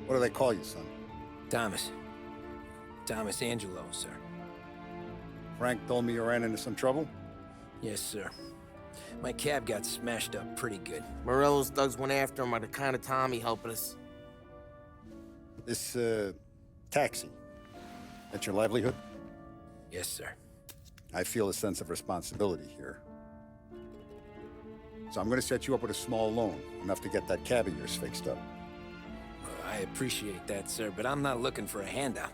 What do they call you, son? Thomas. Thomas Angelo, sir. Frank told me you ran into some trouble? Yes, sir. My cab got smashed up pretty good. Morello's thugs went after him by the kind of time he helping us. This, taxi. That's your livelihood? Yes, sir. I feel a sense of responsibility here. So I'm gonna set you up with a small loan, enough to get that cab of yours fixed up. I appreciate that, sir, but I'm not looking for a handout.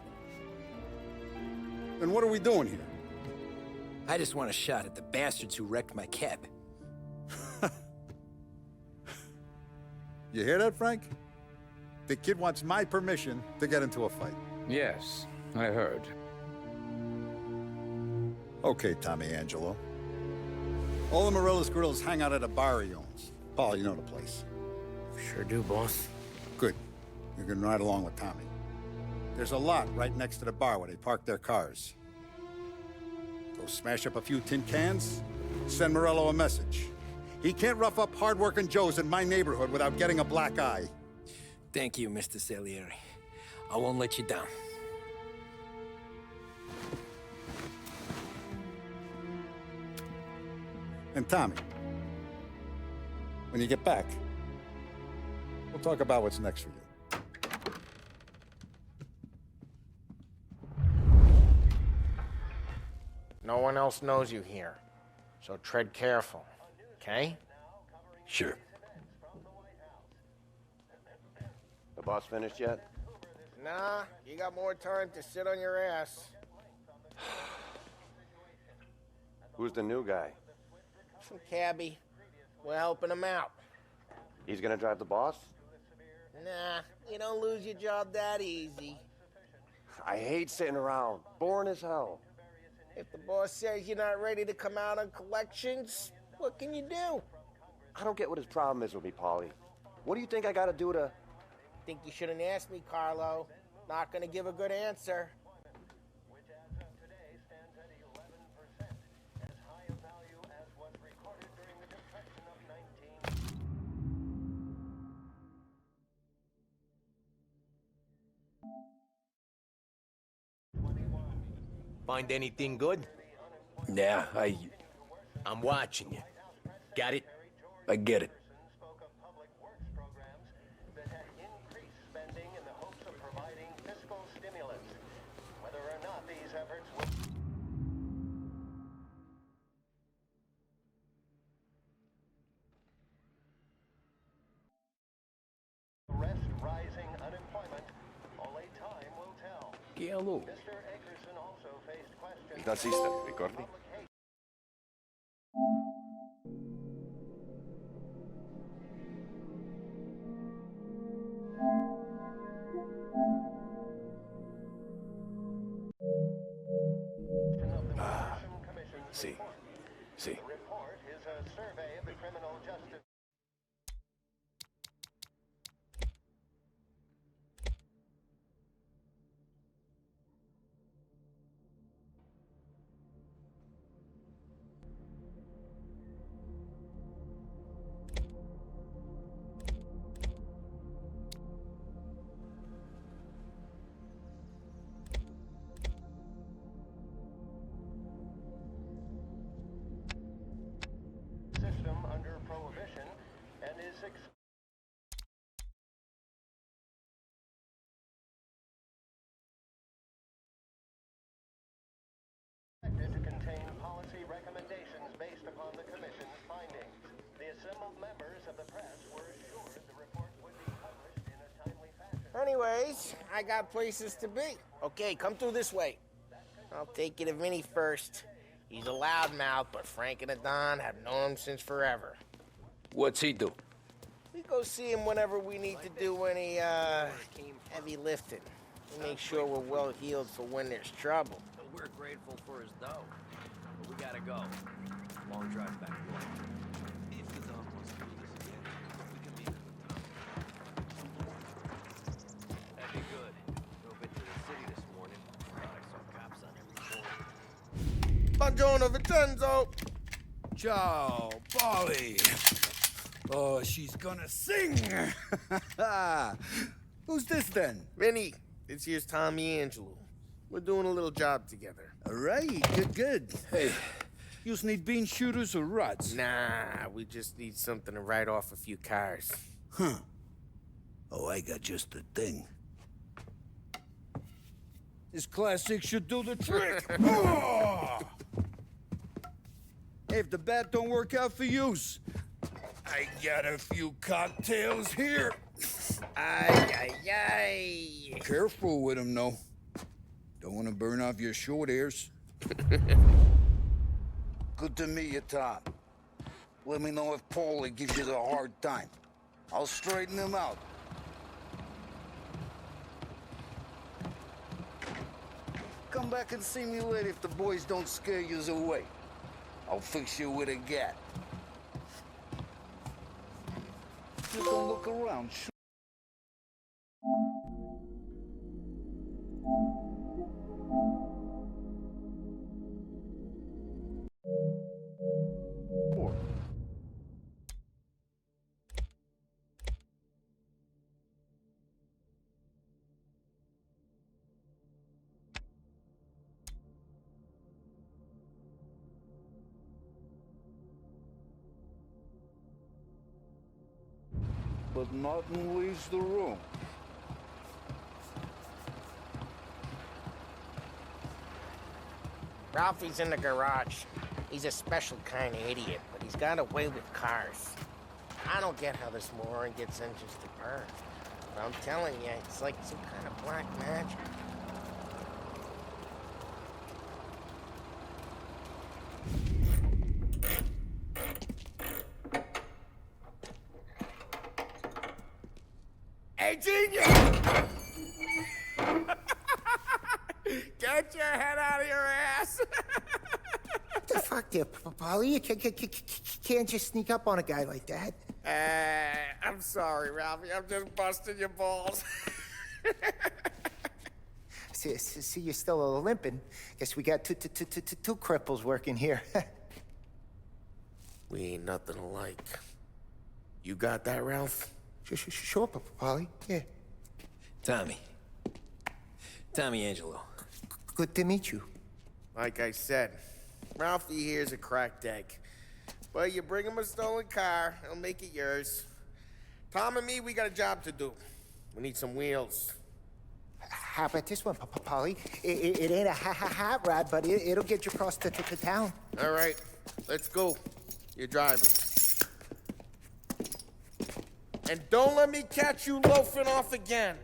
Then what are we doing here? I just want a shot at the bastards who wrecked my cab. You hear that, Frank? The kid wants my permission to get into a fight. Yes, I heard. Okay, Tommy Angelo. All the Morello's grills hang out at a bar he owns. Paul, you know the place. Sure do, boss. Good. You can ride along with Tommy. There's a lot right next to the bar where they park their cars. Go smash up a few tin cans, send Morello a message. He can't rough up hard-working Joes in my neighborhood without getting a black eye. Thank you, Mr. Salieri. I won't let you down. And Tommy, when you get back, we'll talk about what's next for you. No one else knows you here, so tread careful, okay? Sure. The boss finished yet? Nah, you got more time to sit on your ass. Who's the new guy? Some cabbie. We're helping him out. He's gonna drive the boss? Nah, you don't lose your job that easy. I hate sitting around. Boring as hell. If the boss says you're not ready to come out on collections, what can you do? I don't get what his problem is with me, Paulie. What do you think I gotta do to... Think you shouldn't ask me, Carlo. Not gonna give a good answer. Find anything good? Yeah, I'm watching you. Got it? I get it. Rising unemployment, only time will tell. Hello. Mr. Akerson also faced questions. Tassista, ricordi? Sì. Sì. The report is a survey of the criminal justice. System under prohibition and is expected to contain policy recommendations based upon the Commission's findings. The assembled members of the press were assured the report would be published in a timely fashion. Anyways, I got places to be. Okay, come through this way. I'll take you to Vinny first. He's a loudmouth, but Frank and the Don have known him since forever. What's he do? We go see him whenever we need to do any, heavy lifting. We make sure we're well healed for when there's trouble. We're grateful for his dough, but we gotta go. Long drive back home. If the dog wants to do this again, we can leave it with Tom. That'd be good. Drove into the city this morning. Thought I saw cops on every corner. Buongiorno, Vincenzo! Ciao, Polly. Oh, she's gonna sing. Who's this then? Vinny, this here's Tommy Angelo. We're doing a little job together. All right, good. Hey, you need bean shooters or rods? Nah, we just need something to write off a few cars. Huh. Oh, I got just the thing. This classic should do the trick. Oh! Hey, if the bat don't work out for yous, I got a few cocktails here. Ay, ay, ay. Careful with them, though. Don't want to burn off your short hairs. Good to meet you, Tom. Let me know if Paulie gives you the hard time. I'll straighten him out. Come back and see me later if the boys don't scare yous away. I'll fix you with a gat. Just don't look around. But nothing leaves the room. Ralphie's in the garage. He's a special kind of idiot, but he's got a way with cars. I don't get how this moron gets engines to burn. But I'm telling you, it's like some kind of black magic. Hey, genius! Get your head out of your ass! What the fuck there, Polly? You can't just sneak up on a guy like that. I'm sorry, Ralphie. I'm just busting your balls. See, you're still limping. Guess we got two cripples working here. We ain't nothing alike. You got that, Ralph? Sure, Polly. Yeah. Tommy Angelo. Good to meet you. Like I said, Ralphie here's a cracked egg. But you bring him a stolen car, he'll make it yours. Tom and me, we got a job to do. We need some wheels. How about this one, Polly? It ain't a hot rod, but it'll get you across to town. All right, let's go. You're driving. And don't let me catch you loafing off again.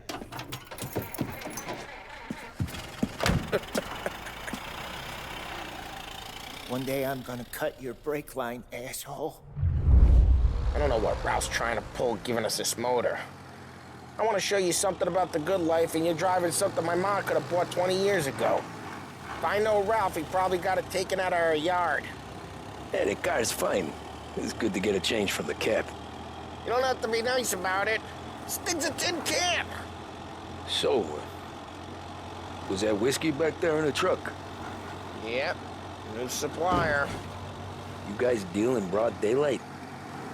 One day I'm gonna cut your brake line, asshole. I don't know what Ralph's trying to pull giving us this motor. I want to show you something about the good life, and you're driving something my mom could have bought 20 years ago. If I know Ralph, he probably got it taken out of our yard. Yeah, the car's fine. It's good to get a change from the cab. You don't have to be nice about it. This thing's a tin can. So, was that whiskey back there in the truck? Yep, new supplier. You guys deal in broad daylight?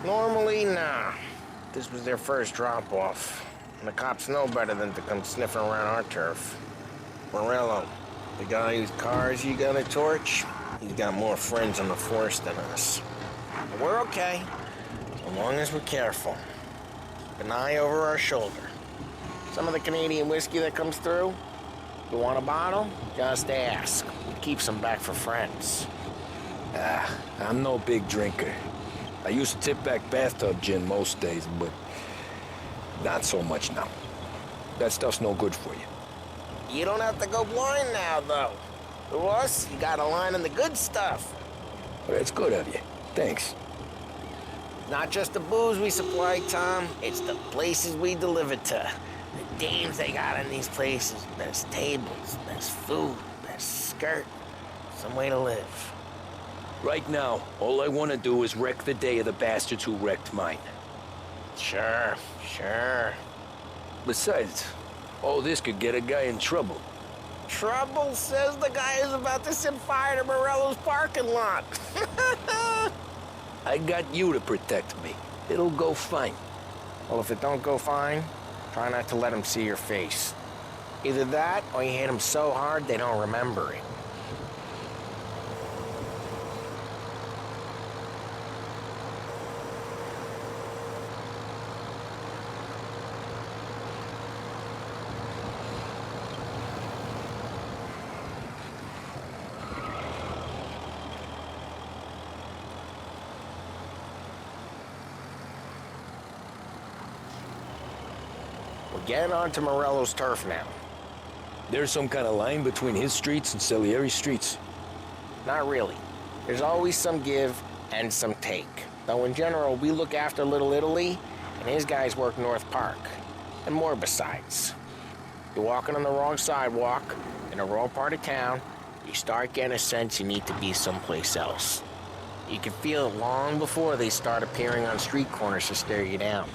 Normally, nah. This was their first drop-off. And the cops know better than to come sniffing around our turf. Morello, the guy whose cars you got a torch, he's got more friends on the force than us. But we're okay. As long as we're careful. Keep an eye over our shoulder. Some of the Canadian whiskey that comes through, you want a bottle? Just ask. We keep some back for friends. I'm no big drinker. I used to tip back bathtub gin most days, but not so much now. That stuff's no good for you. You don't have to go blind now, though. To us, you got a line on the good stuff. Well, that's good of you. Thanks. Not just the booze we supply, Tom. It's the places we deliver to. The dames they got in these places. There's tables, there's food, there's skirt. Some way to live. Right now, all I want to do is wreck the day of the bastards who wrecked mine. Sure. Besides, all this could get a guy in trouble. Trouble, says the guy who's about to set fire to Morello's parking lot. I got you to protect me. It'll go fine. Well, if it don't go fine, Try not to let them see your face. Either that, or you hit them so hard they don't remember it. We're getting onto Morello's turf now. There's some kind of line between his streets and Salieri's streets. Not really. There's always some give and some take. Though in general, we look after Little Italy, and his guys work North Park. And more besides. You're walking on the wrong sidewalk, in the wrong part of town, you start getting a sense you need to be someplace else. You can feel it long before they start appearing on street corners to stare you down.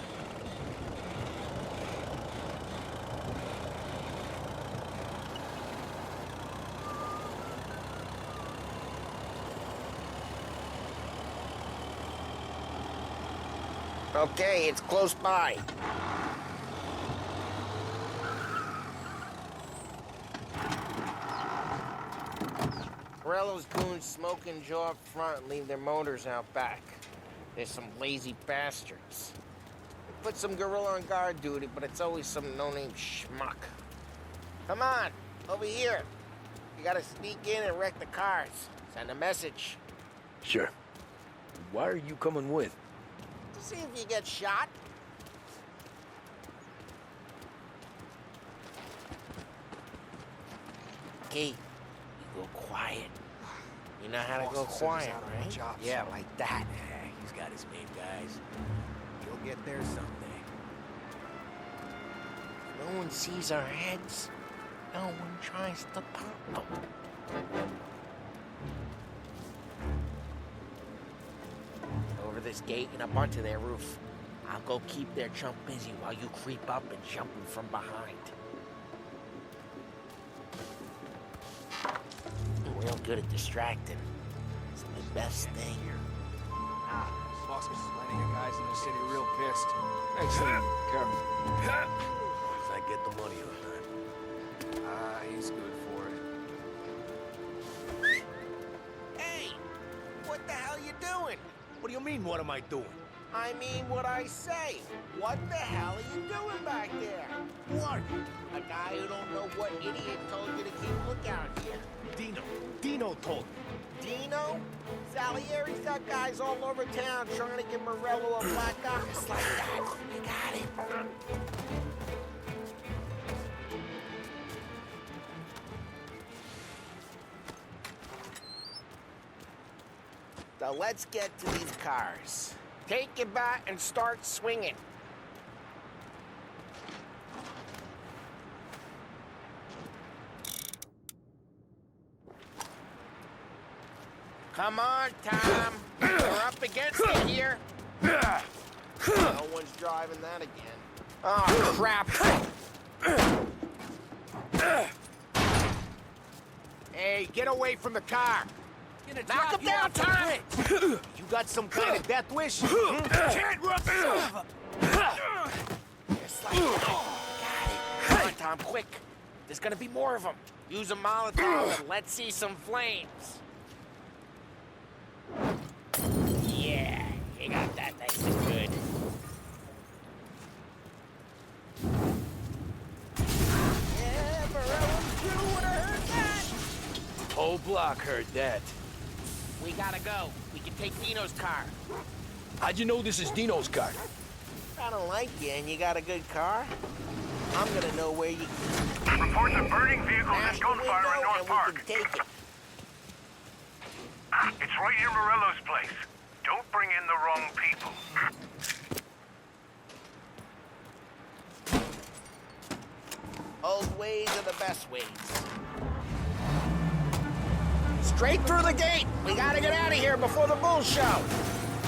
Okay, it's close by. Morello's goons smoke and jaw up front and leave their motors out back. There's some lazy bastards. They put some gorilla on guard duty, but it's always some no-name schmuck. Come on, over here. You gotta sneak in and wreck the cars. Send a message. Sure. Why are you coming with? To see if you get shot. Okay, you go quiet. You know how to go quiet, right? Yeah, like that. Yeah, he's got his main guys. You'll get there someday. No one sees our heads. No one tries to pop them. Over this gate and up onto their roof. I'll go keep their chump busy while you creep up and jump him from behind. You're real good at distracting. It's the best thing. Boss was letting the guys in the city real pissed. Excellent. Careful. As I get the money on time. Ah, he's good for it. Hey! What the hell you doing? What do you mean, what am I doing? I mean what I say. What the hell are you doing back there? What? A guy who don't know what idiot told you to keep lookout here. Dino told me. Dino? Salieri's got guys all over town trying to get Morello a black eye. Just like that. You got it. So let's get to these cars. Take your bat and start swinging. Come on, Tom. You're up against it here. No one's driving that again. Oh, crap. Hey, get away from the car. Knock him down, Tom. You got some kind of death wish? Can't run. Just like that. Got it. Come on, Tom, quick. There's gonna be more of them. Use a Molotov and let's see some flames. Yeah, you got that nice and good. Yeah, Morello's crew would have heard that. Whole block heard that. We gotta go. We can take Dino's car. How'd you know this is Dino's car? I don't like you and you got a good car. I'm gonna know where you Reports of burning vehicles smash and the gunfire in window North and Park. we can take it. It's right near Morello's place. Don't bring in the wrong people. Old ways are the best ways. Straight through the gate! We gotta get out of here before the bull show!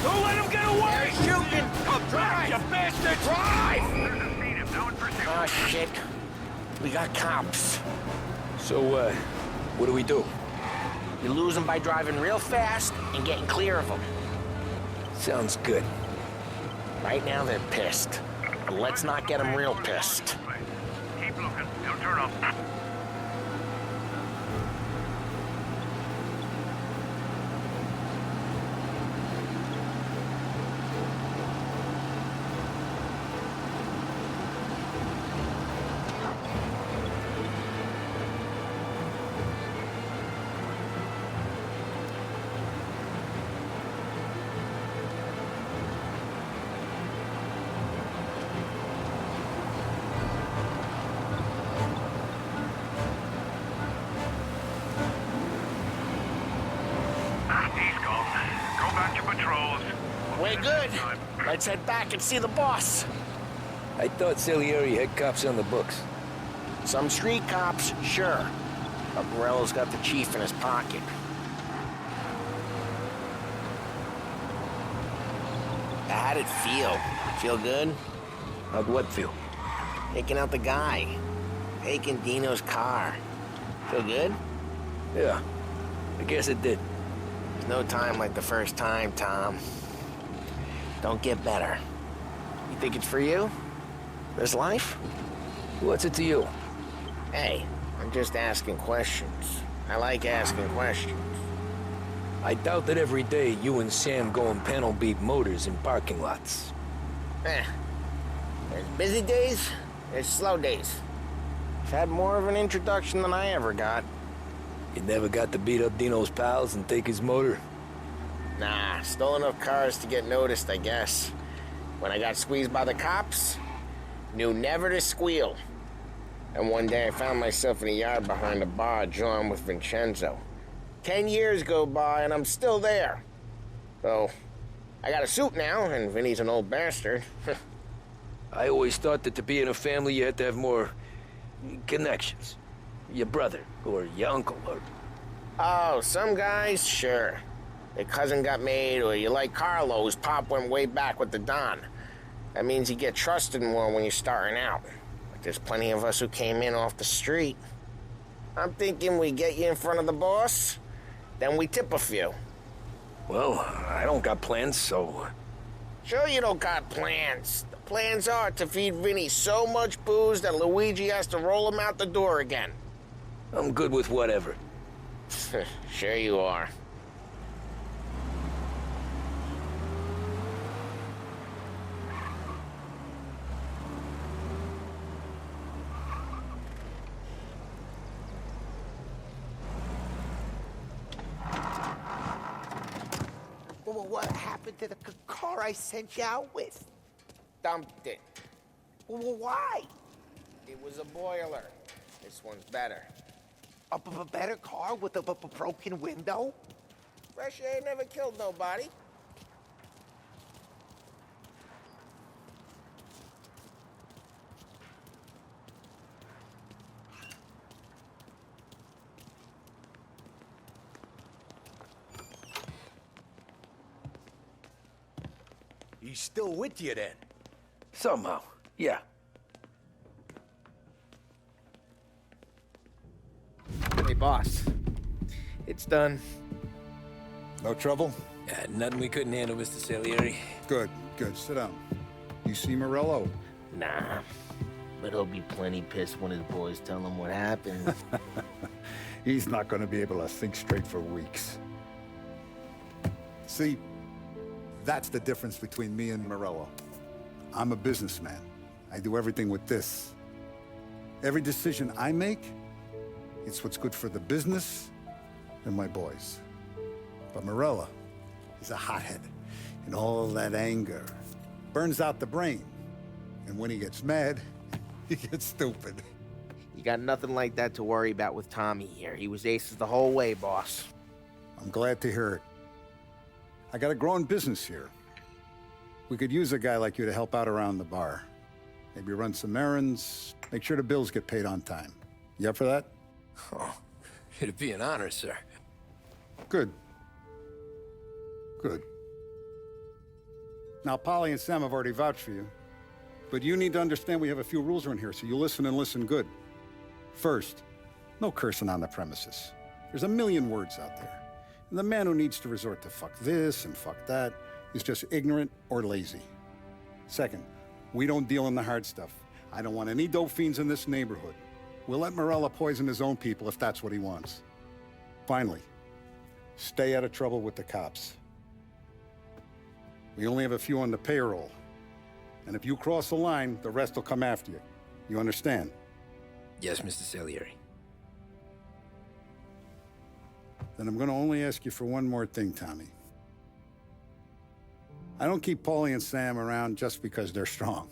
Don't let him get away! They're shooting! Drive, you bastard! Drive! There's a speed of no in pursuit. Oh, shit. We got cops. So, what do we do? You lose them by driving real fast and getting clear of them. Sounds good. Right now, they're pissed. But let's not get him real pissed. Keep looking. He'll turn up. We're good. Let's head back and see the boss. I thought Salieri had cops on the books. Some street cops, sure. But Morello's got the chief in his pocket. How'd it feel? Feel good? How'd what feel? Taking out the guy. Taking Dino's car. Feel good? Yeah, I guess it did. There's no time like the first time, Tom. Don't get better. You think it's for you? This life? What's it to you? Hey, I'm just asking questions. I like asking questions. I doubt that every day you and Sam go and panel beat motors in parking lots. There's busy days, there's slow days. I've had more of an introduction than I ever got. You never got to beat up Dino's pals and take his motor? Nah, stole enough cars to get noticed, I guess. When I got squeezed by the cops, knew never to squeal. And one day I found myself in a yard behind a bar drawn with Vincenzo. 10 years go by and I'm still there. So, I got a suit now, and Vinny's an old bastard. I always thought that to be in a family you had to have more connections. Your brother, or your uncle, or... Oh, some guys, sure. Their cousin got made, or you like Carlo's, Pop went way back with the Don. That means you get trusted more when you're starting out. But there's plenty of us who came in off the street. I'm thinking we get you in front of the boss, then we tip a few. Well, I don't got plans, so... Sure you don't got plans. The plans are to feed Vinny so much booze that Luigi has to roll him out the door again. I'm good with whatever. Sure you are. Well, what happened to the car I sent you out with? Dumped it. Well, why? It was a boiler. This one's better. A better car with a broken window? Fresh air never killed nobody. He's still with you then? Somehow, yeah. Hey, boss. It's done. No trouble? Yeah, nothing we couldn't handle, Mr. Salieri. Good, good. Sit down. You see Morello? Nah. But he'll be plenty pissed when his boys tell him what happened. He's not going to be able to think straight for weeks. See, that's the difference between me and Morello. I'm a businessman. I do everything with this. Every decision I make, it's what's good for the business and my boys. But Morello, he's a hothead, and all that anger burns out the brain. And when he gets mad, he gets stupid. You got nothing like that to worry about with Tommy here. He was aces the whole way, boss. I'm glad to hear it. I got a growing business here. We could use a guy like you to help out around the bar. Maybe run some errands, make sure the bills get paid on time. You up for that? Oh, it'd be an honor, sir. Good. Good. Now, Polly and Sam have already vouched for you. But you need to understand we have a few rules around here, so you listen and listen good. First, no cursing on the premises. There's a million words out there. And the man who needs to resort to fuck this and fuck that is just ignorant or lazy. Second, We don't deal in the hard stuff. I don't want any dope fiends in this neighborhood. We'll let Morello poison his own people if that's what he wants. Finally, stay out of trouble with the cops. We only have a few on the payroll. And if you cross the line, the rest will come after you. You understand? Yes, Mr. Salieri. Then I'm gonna only ask you for one more thing, Tommy. I don't keep Paulie and Sam around just because they're strong.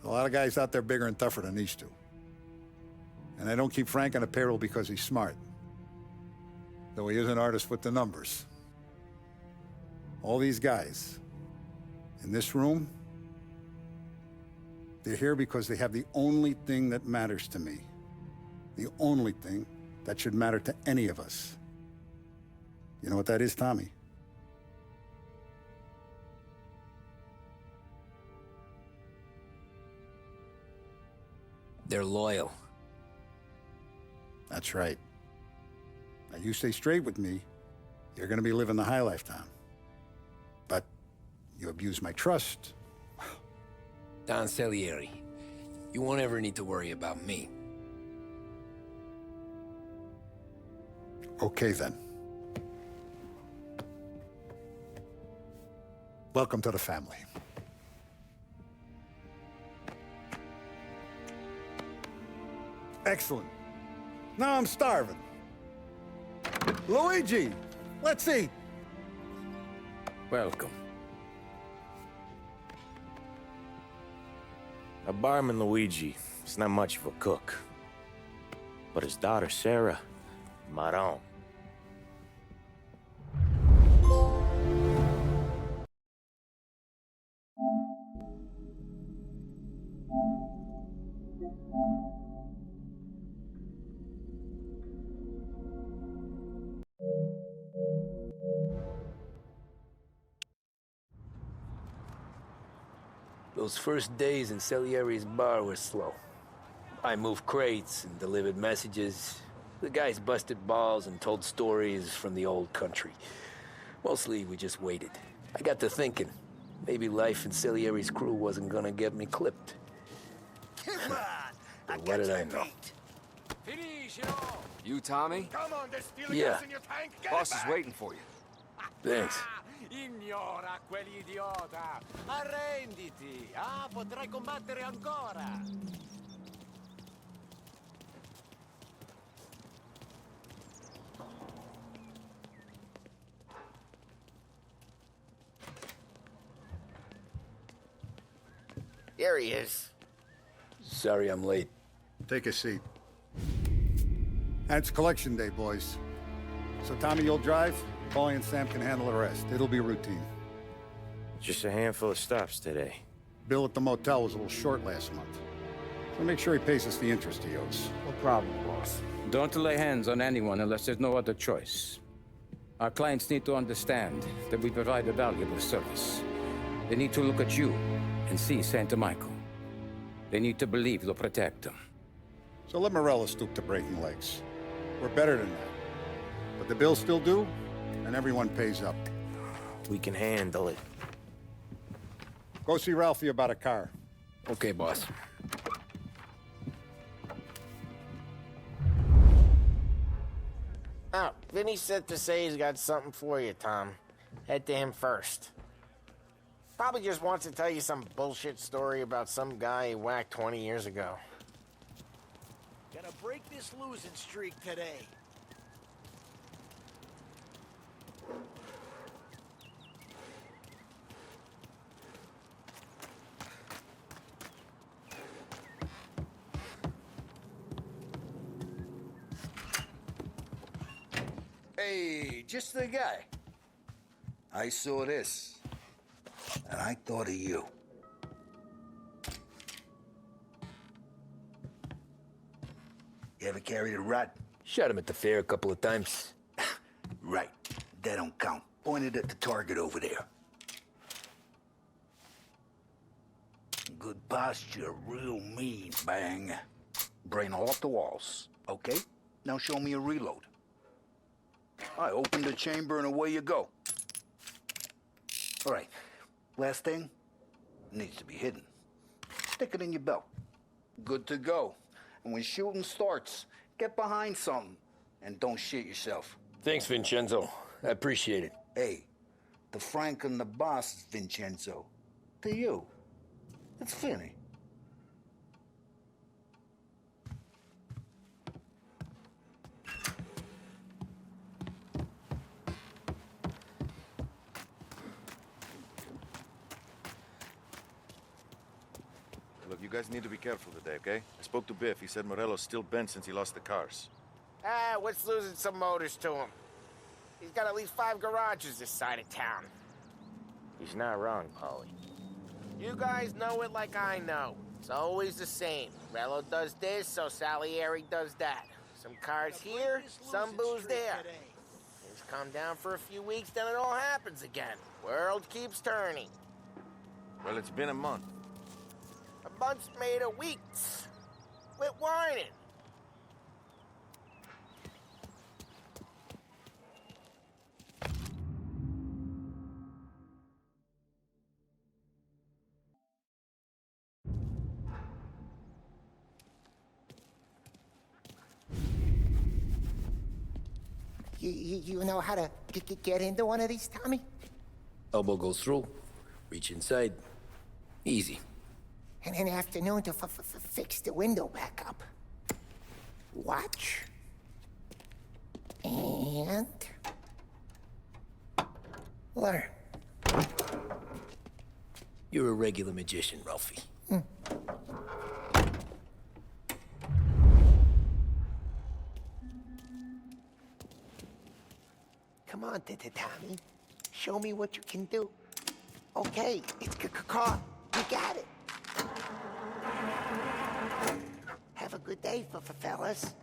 A lot of guys out there bigger and tougher than these two. And I don't keep Frank on the payroll because he's smart. Though he is an artist with the numbers. All these guys in this room, they're here because they have the only thing that matters to me. The only thing that should matter to any of us. You know what that is, Tommy? They're loyal. That's right. Now, you stay straight with me, you're gonna be living the high life, Tom. But you abuse my trust. Don Salieri, you won't ever need to worry about me. Okay, then. Welcome to the family. Excellent. Now I'm starving. Luigi, let's eat. Welcome. A barman Luigi is not much of a cook. But his daughter Sarah, Maron. Those first days in Salieri's bar were slow. I moved crates and delivered messages. The guys busted balls and told stories from the old country. Mostly, we just waited. I got to thinking, maybe life in Salieri's crew wasn't gonna get me clipped. But what did I know? You, Tommy? Come on, there's still Yeah. gas in your tank. Get Boss it is back. waiting for you. Thanks. Ignora quell'idiota! Arrenditi! Ah, potrai combattere ancora! Here he is. Sorry I'm late. Take a seat. And it's collection day, boys. So Tommy, you'll drive. Paulie and Sam can handle the rest. It'll be routine. Just a handful of stops today. Bill at the motel was a little short last month. So make sure he pays us the interest he owes. No problem, boss. Don't lay hands on anyone unless there's no other choice. Our clients need to understand that we provide a valuable service. They need to look at you and see Santa Michael. They need to believe you'll protect them. So let Morello stoop to breaking legs. We're better than that. But the bill's still due, and everyone pays up. We can handle it. Go see Ralphie about a car. Okay, boss. Oh, Vinny said to say he's got something for you, Tom. Head to him first. Probably just wants to tell you some bullshit story about some guy he whacked 20 years ago. Gonna break this losing streak today. Hey, just the guy. I saw this, and I thought of you. You ever carried a rat? Shot him at the fair a couple of times. Right. That don't count. Pointed at the target over there. Good posture, real mean, bang. Brain all off the walls, okay? Now show me a reload. I opened the chamber and away you go. All right, last thing. Needs to be hidden. Stick it in your belt. Good to go. And when shooting starts, get behind something. And don't shit yourself. Thanks, Vincenzo. I appreciate it. Hey, to Frank and the boss, Vincenzo. To you, it's Finny. Look, you guys need to be careful today, okay? I spoke to Biff. He said Morello's still bent since he lost the cars. Ah, what's losing some motors to him? He's got at least 5 garages this side of town. He's not wrong, Paulie. You guys know it like I know. It's always the same. Rello does this, so Salieri does that. Some cars here, some booze there. Things calm down for a few weeks, then it all happens again. World keeps turning. Well, it's been a month. A month's made of weeks. Quit whining. You know how to get into one of these, Tommy? Elbow goes through. Reach inside. Easy. And an afternoon to fix the window back up. Watch. And... learn. You're a regular magician, Ralphie. Come on, Tommy. Show me what you can do. Okay, it's caught. You got it. Have a good day, fellas.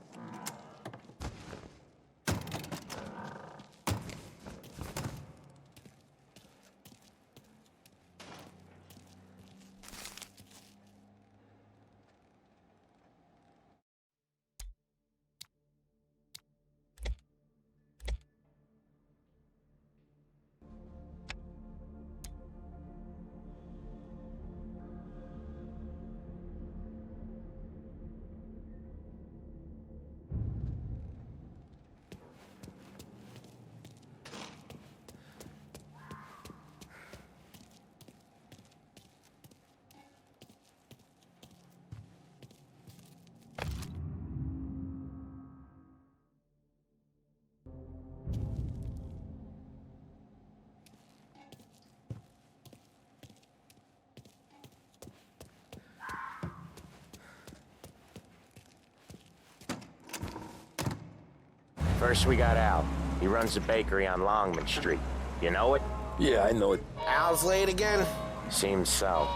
First we got Al. He runs a bakery on Longman Street. You know it? Yeah, I know it. Al's late again? Seems so.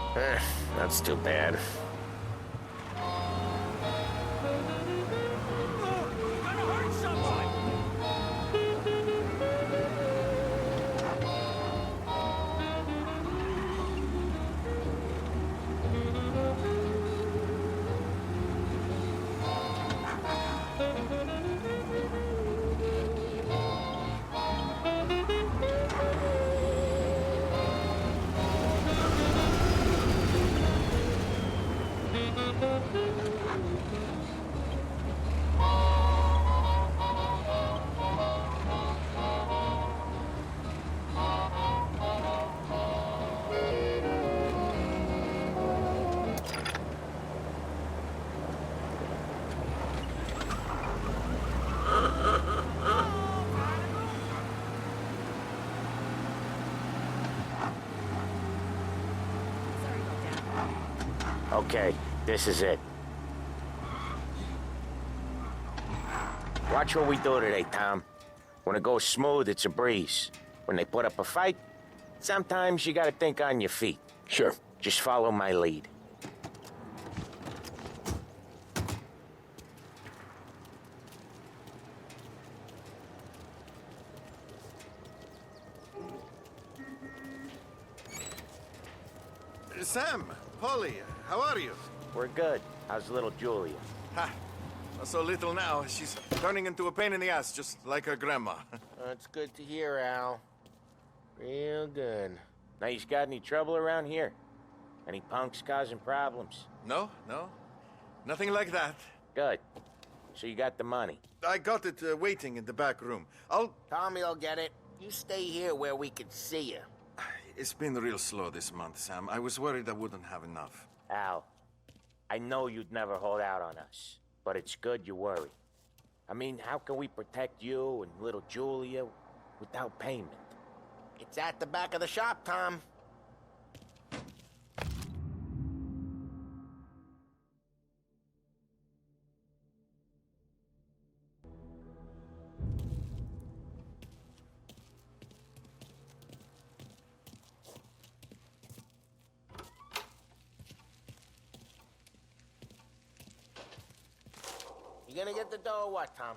That's too bad. Okay, this is it. Watch what we do today, Tom. When it goes smooth, it's a breeze. When they put up a fight, sometimes you gotta think on your feet. Sure. Just follow my lead. Sam, Polly, how are you? We're good. How's little Julia? Ha! Not so little now. She's turning into a pain in the ass, just like her grandma. That's good to hear, Al. Real good. Now, you got any trouble around here? Any punks causing problems? No, no. Nothing like that. Good. So you got the money? I got it waiting in the back room. Tommy'll get it. You stay here where we can see you. It's been real slow this month, Sam. I was worried I wouldn't have enough. Al, I know you'd never hold out on us, but it's good you worry. I mean, how can we protect you and little Julia without payment? It's at the back of the shop, Tom. You gonna get the dough or what, Tom?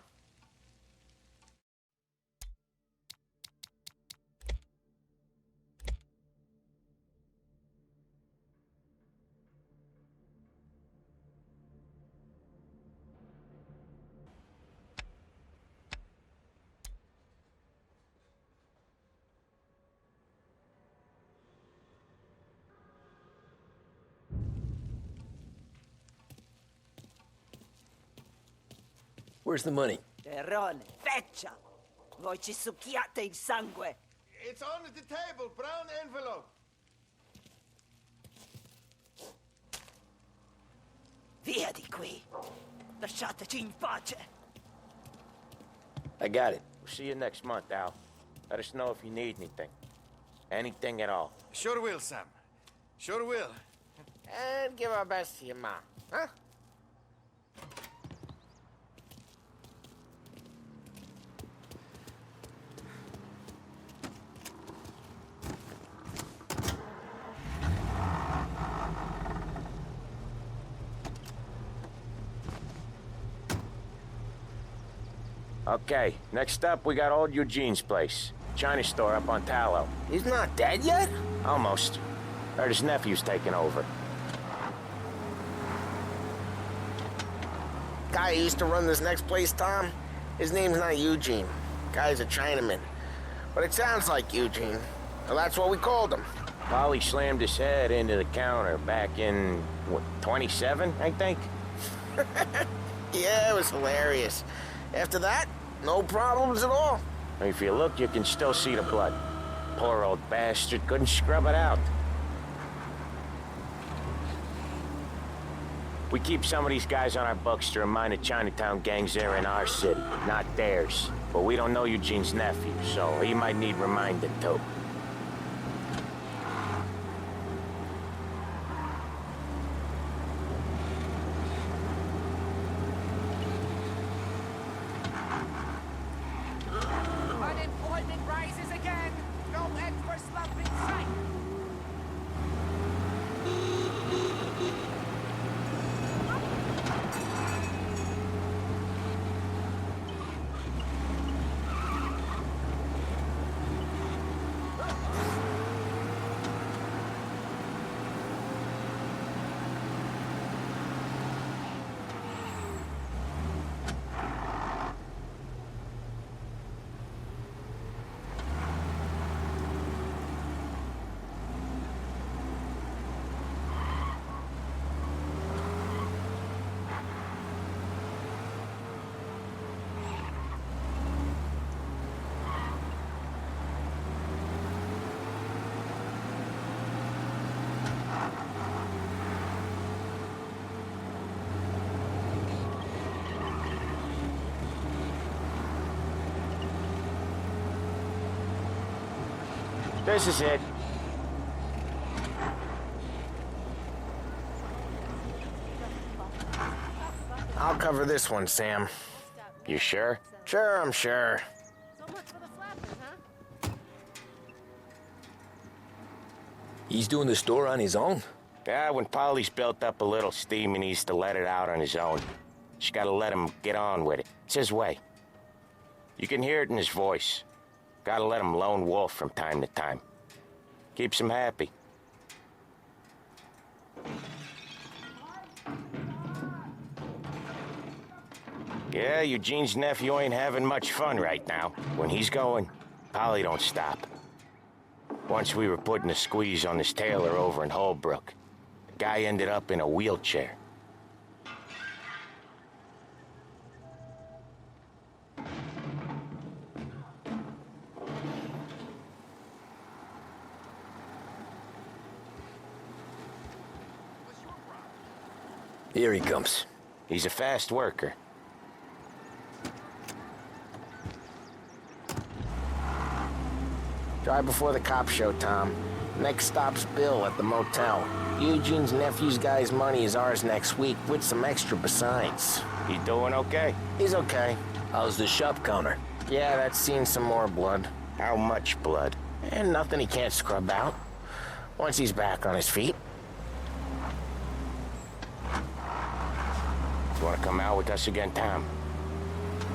Where's the money? Terrone, feccia! Voi ci succhiate il sangue! It's on the table, brown envelope. Via di qui! Lasciateci in pace! I got it. We'll see you next month, Al. Let us know if you need anything. Anything at all. Sure will, Sam. Sure will. And give our best to your mom, huh? Okay, next up we got old Eugene's place. China store up on Tallow. He's not dead yet? Almost. Heard his nephew's taking over. Guy who used to run this next place, Tom, his name's not Eugene. Guy's a Chinaman. But it sounds like Eugene. Well, that's what we called him. Polly slammed his head into the counter back in, what, 27, I think? Yeah, it was hilarious. After that, no problems at all. If you look, you can still see the blood. Poor old bastard couldn't scrub it out. We keep some of these guys on our books to remind the Chinatown gangs they're in our city, not theirs. But we don't know Eugene's nephew, so he might need reminding too. Unemployment rises again. No end for slump in sight. This is it. I'll cover this one, Sam. You sure? Sure, I'm sure. So much for the flappers, huh? He's doing the store on his own? Yeah, when Polly's built up a little steam, he needs to let it out on his own. Just gotta let him get on with it. It's his way. You can hear it in his voice. Gotta let him lone wolf from time to time. Keeps him happy. Yeah, Eugene's nephew ain't having much fun right now. When he's going, Polly don't stop. Once we were putting a squeeze on this tailor over in Holbrook. Guy ended up in a wheelchair. Here he comes. He's a fast worker. Drive before the cops show, Tom. Next stop's Bill at the motel. Eugene's nephew's guy's money is ours next week, with some extra besides. He doing okay? He's okay. How's the shop counter? Yeah, that's seen some more blood. How much blood? And nothing he can't scrub out. Once he's back on his feet. You want to come out with us again, Tom?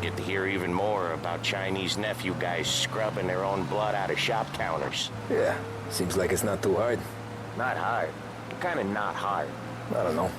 Get to hear even more about Chinese nephew guys scrubbing their own blood out of shop counters. Yeah, seems like it's not too hard. Not hard. Kind of not hard. I don't know.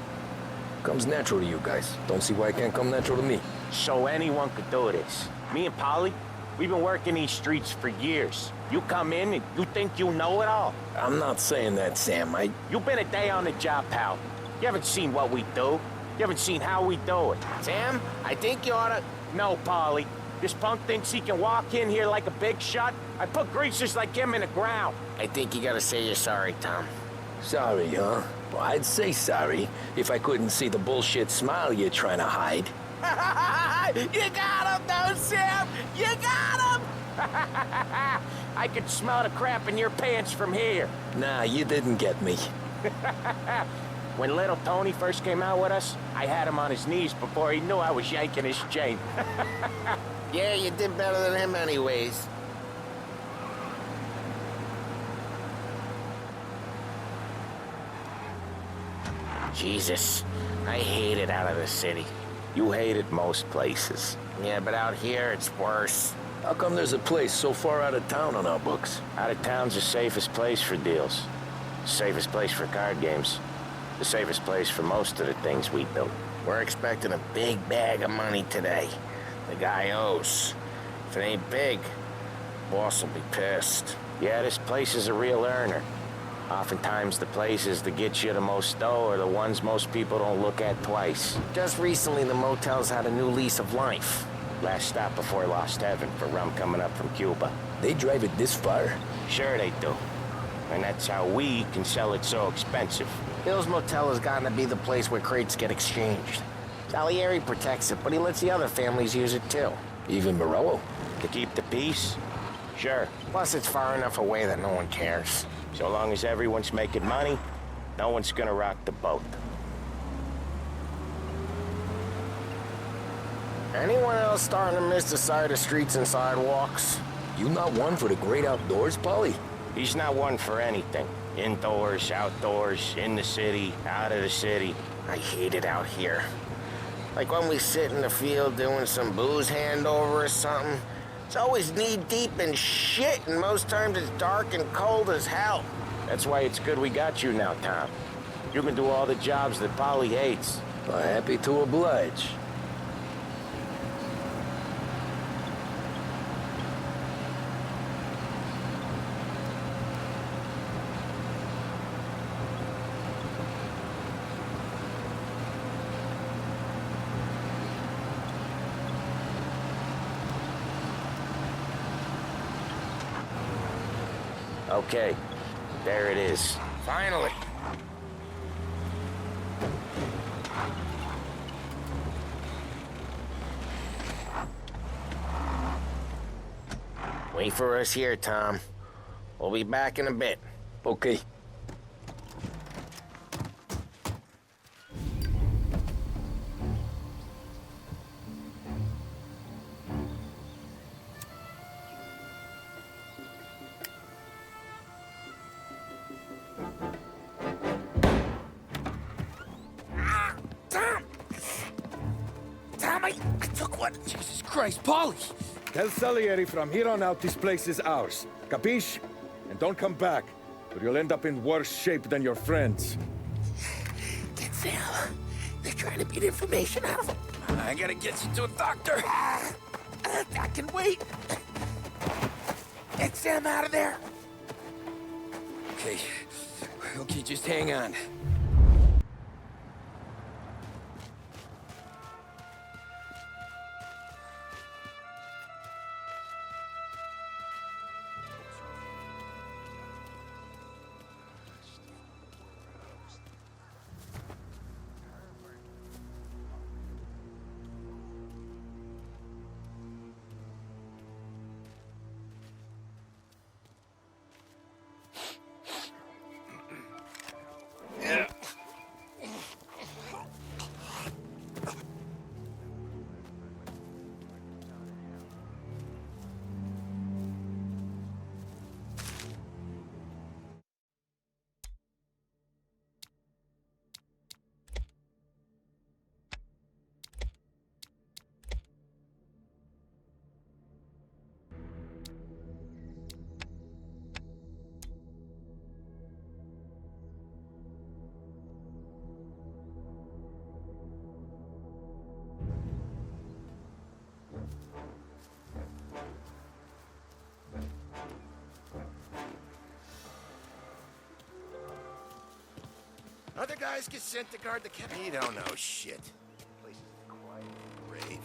Comes natural to you guys. Don't see why it can't come natural to me. So anyone could do this. Me and Polly, we've been working these streets for years. You come in and you think you know it all. I'm not saying that, Sam. You've been a day on the job, pal. You haven't seen what we do. You haven't seen how we do it. Sam, I think you oughta... No, Polly. This punk thinks he can walk in here like a big shot. I put greasers like him in the ground. I think you gotta say you're sorry, Tom. Sorry, huh? Well, I'd say sorry if I couldn't see the bullshit smile you're trying to hide. You got him, though, Sam! You got him! I could smell the crap in your pants from here. Nah, you didn't get me. When little Tony first came out with us, I had him on his knees before he knew I was yanking his chain. Yeah, you did better than him anyways. Jesus, I hate it out of the city. You hate it most places. Yeah, but out here, it's worse. How come there's a place so far out of town on our books? Out of town's the safest place for deals. Safest place for card games. The safest place for most of the things we do. We're expecting a big bag of money today. The guy owes. If it ain't big, boss will be pissed. Yeah, this place is a real earner. Oftentimes the places that get you the most dough are the ones most people don't look at twice. Just recently, the motel's had a new lease of life. Last stop before Lost Heaven for rum coming up from Cuba. They drive it this far? Sure they do. And that's how we can sell it so expensive. Bill's Motel has gotten to be the place where crates get exchanged. Salieri protects it, but he lets the other families use it too. Even Morello? To keep the peace? Sure. Plus, it's far enough away that no one cares. So long as everyone's making money, no one's gonna rock the boat. Anyone else starting to miss the side of streets and sidewalks? You not one for the great outdoors, Polly? He's not one for anything. Indoors, outdoors, in the city, out of the city. I hate it out here. Like when we sit in the field doing some booze handover or something. It's always knee-deep in shit, and most times it's dark and cold as hell. That's why it's good we got you now, Tom. You can do all the jobs that Polly hates. Well, happy to oblige. Okay, there it is. Finally. Wait for us here, Tom. We'll be back in a bit. Okay. Jesus Christ, Polly! Tell Salieri from here on out this place is ours. Capiche? And don't come back, or you'll end up in worse shape than your friends. Get Sam. They're trying to beat information out of him. I gotta get you to a doctor. I can wait. Get Sam out of there. Okay. Okay, just hang on. Other guys get sent to guard the camp. You don't know shit. Place is quiet, brave.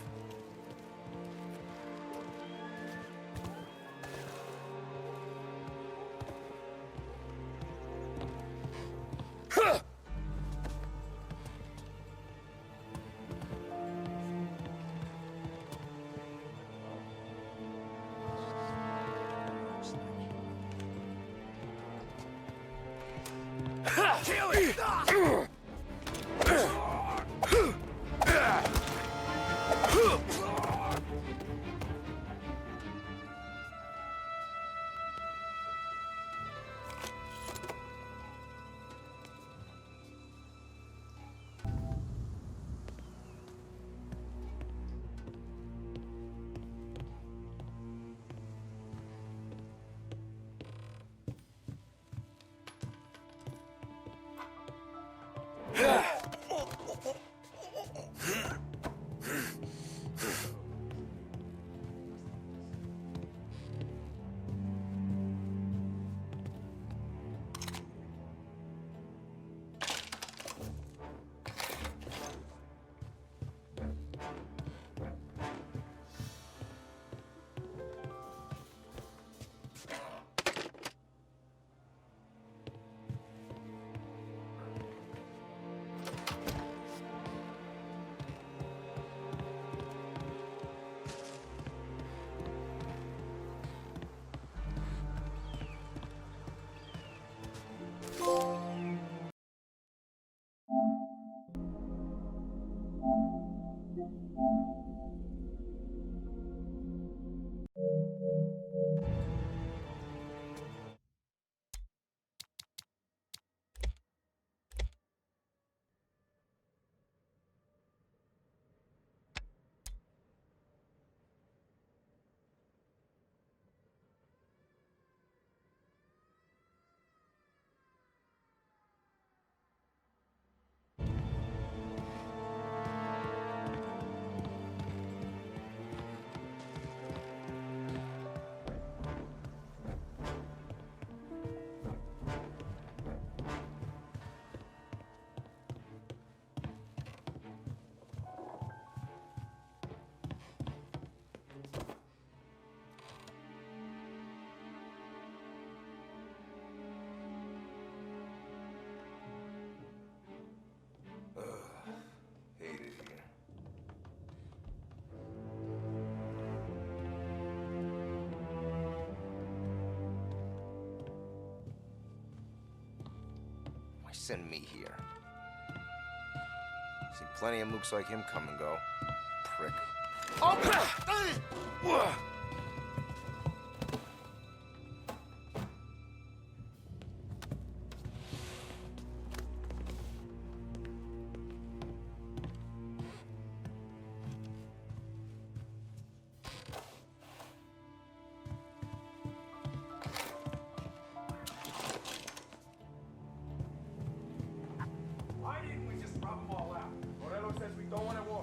Hate it here. Why send me here? Seen plenty of mooks like him come and go. Prick. Why didn't we just rub them all out? Morello says we don't want to war.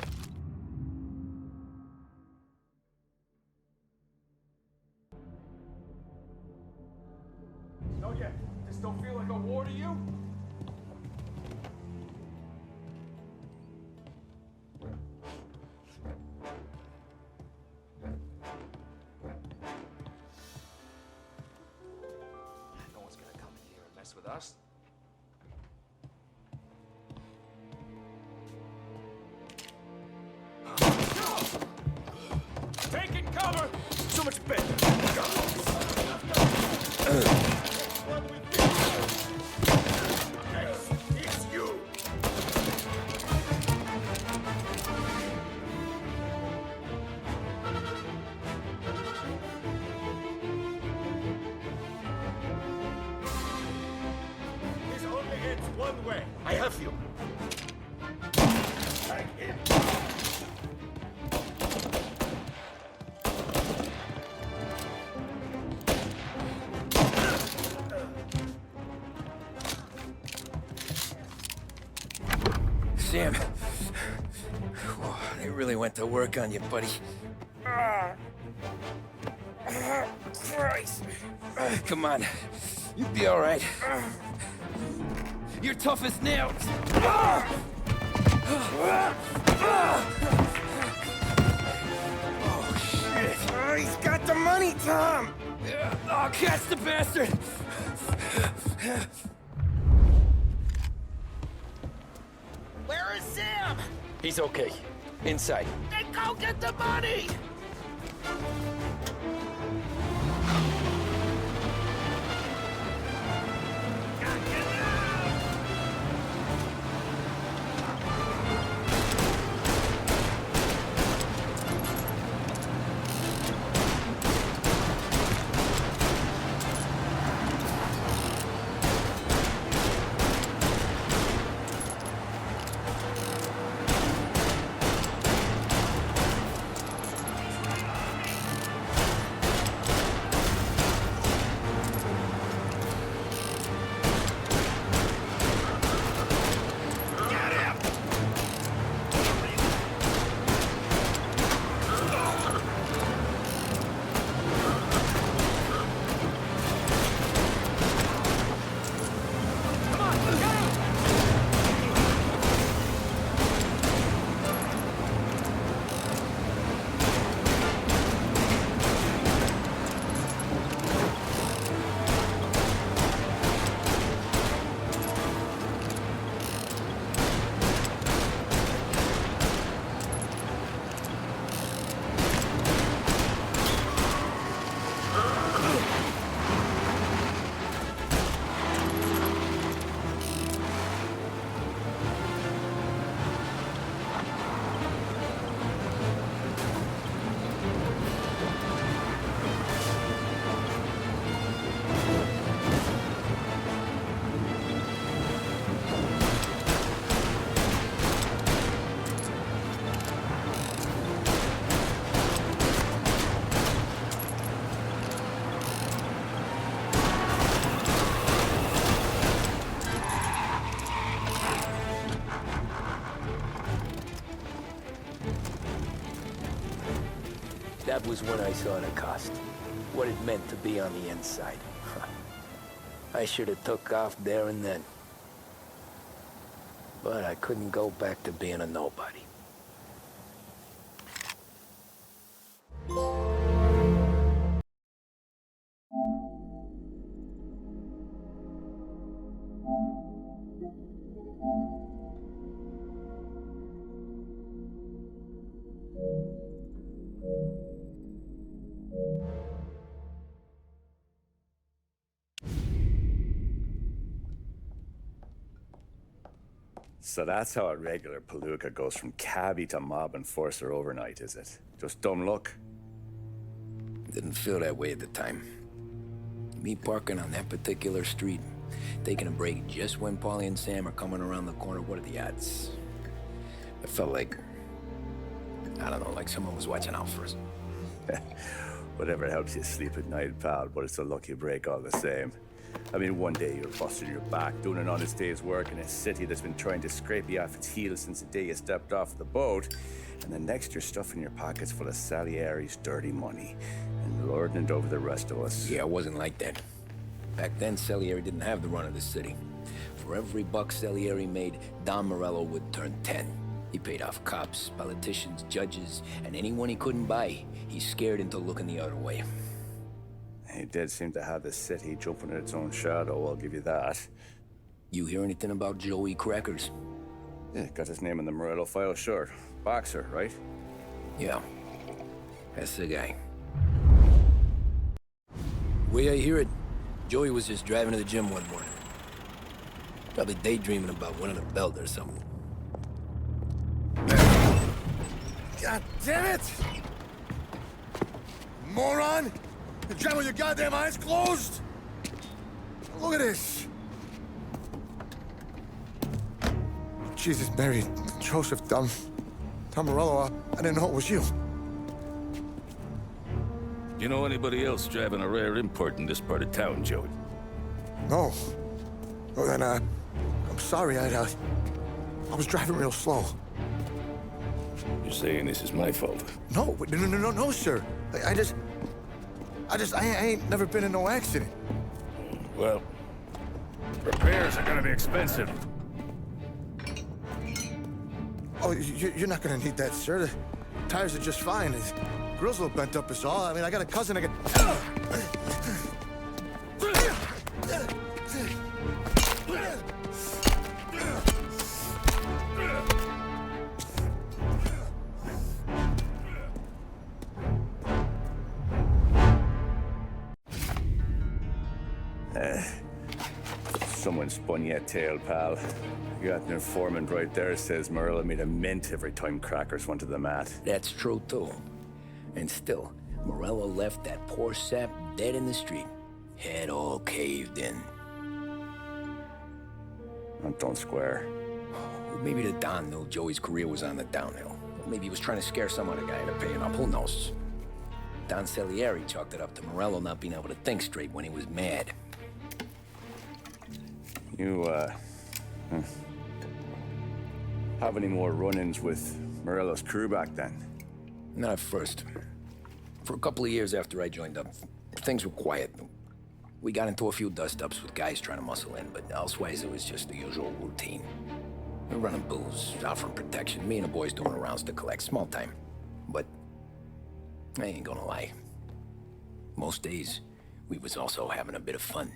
No, yet. This don't feel like a war to you? No one's gonna come in here and mess with us. Taking cover! So much better! It's you! This only ends one way. I have you. Tag him. Sam, they really went to work on you, buddy. Christ. Come on, you'll be all right. You're tough as nails. Oh, shit. Oh, he's got the money, Tom! Oh, catch the bastard! Where is Sam? He's okay. Inside. Then go get the money! That was when I saw the cost. What it meant to be on the inside. I should have took off there and then. But I couldn't go back to being a nobody. So that's how a regular palooka goes from cabbie to mob enforcer overnight, is it? Just dumb luck? Didn't feel that way at the time. Me parking on that particular street, taking a break just when Paulie and Sam are coming around the corner, what are the odds? It felt like, I don't know, like someone was watching out for us. Whatever helps you sleep at night, pal, but it's a lucky break all the same. I mean, one day you're busting your back, doing an honest day's work in a city that's been trying to scrape you off its heels since the day you stepped off the boat, and the next you're stuffing your pockets full of Salieri's dirty money and lording it over the rest of us. Yeah, it wasn't like that. Back then, Salieri didn't have the run of the city. For every buck Salieri made, Don Morello would turn 10. He paid off cops, politicians, judges, and anyone he couldn't buy, he scared into looking the other way. He did seem to have the city jumping at its own shadow, I'll give you that. You hear anything about Joey Crackers? Yeah, got his name in the Morello file, sure. Boxer, right? Yeah, that's the guy. Way I hear it, Joey was just driving to the gym one morning. Probably daydreaming about winning a belt or something. God damn it! Moron! You're driving with your goddamn eyes closed? Look at this! Jesus, Mary, Joseph, Tom Morello, I didn't know it was you. You know anybody else driving a rare import in this part of town, Joey? No. Well, then, I'm sorry, I was driving real slow. You're saying this is my fault? No, sir. I ain't never been in no accident. Well, Repairs are gonna be expensive. Oh, you're not gonna need that, sir. The tires are just fine. His grill's a little bent up is all. I mean, I got a cousin I can... Someone spun you a tale, pal. You got an informant right there says Morello made a mint every time crackers went to the mat. That's true, too. And still, Morello left that poor sap dead in the street. Head all caved in. That don't square. Well, maybe the Don knew Joey's career was on the downhill. Or maybe he was trying to scare some other guy into paying up. Who knows? Don Salieri chalked it up to Morello not being able to think straight when he was mad. You, have any more run-ins with Morello's crew back then? Not at first. For a couple of years after I joined up, things were quiet. We got into a few dust-ups with guys trying to muscle in, but elsewise it was just the usual routine. We were running booze, offering protection, me and the boys doing rounds to collect, small time. But I ain't gonna lie. Most days, we was also having a bit of fun.